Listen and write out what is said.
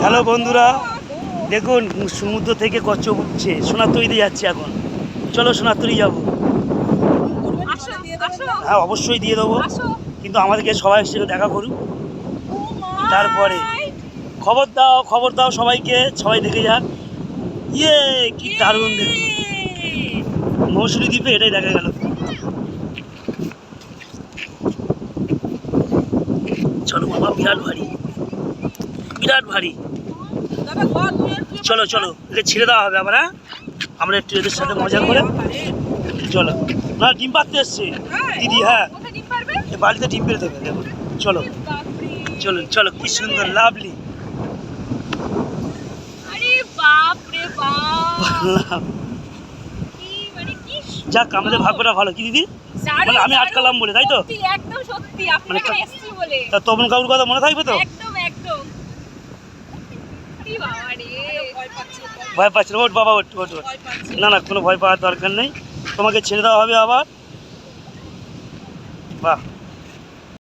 Hello বন্ধুরা, দেখুন সমুদ্র থেকে কচ্ছপ উঠছে। সোনারতরীতে যাচ্ছি এখন। চলো সোনারতরী যাবো। হ্যাঁ অবশ্যই দিয়ে দেবো, কিন্তু আমাদেরকে সবাই সেখানে দেখা করুক। তারপরে খবর দাও সবাইকে, সবাই দেখে যাক। ইয়ে কি দারুণ! দেখুন মৌসুমী দ্বীপে এটাই দেখা গেল। চলো বাবা, বিরাট ভারী, বিরাট ভারী। চলো চলো, একে ছেড়ে দেওয়া হবে আবার। হ্যাঁ, আমরা একটু এদের সাথে মজা করে চলো। না, ডিম পাড়তে এসছে দিদি। হ্যাঁ, বাড়িতে ডিম পেড়ে দেবে। দেখো চলো চলো চলো, কি সুন্দর লাভলি। যাক, আমাদের ভাগ্যটা ভালো কি দিদি, মানে আমি আটকালাম বলে, তাই তো? একদম সত্যি, মানে আপনারা এসেছি বলে। তা তপন কাকুর কথা মনে থাকবে তো? একদম একদম। ভয় পাচ্ছি না। ওঠ বাবা, ওঠ ওঠ ওঠ। না না, কোনো ভয় পাওয়ার দরকার নেই, তোমাকে ছেড়ে দেওয়া হবে আবার। বাহ।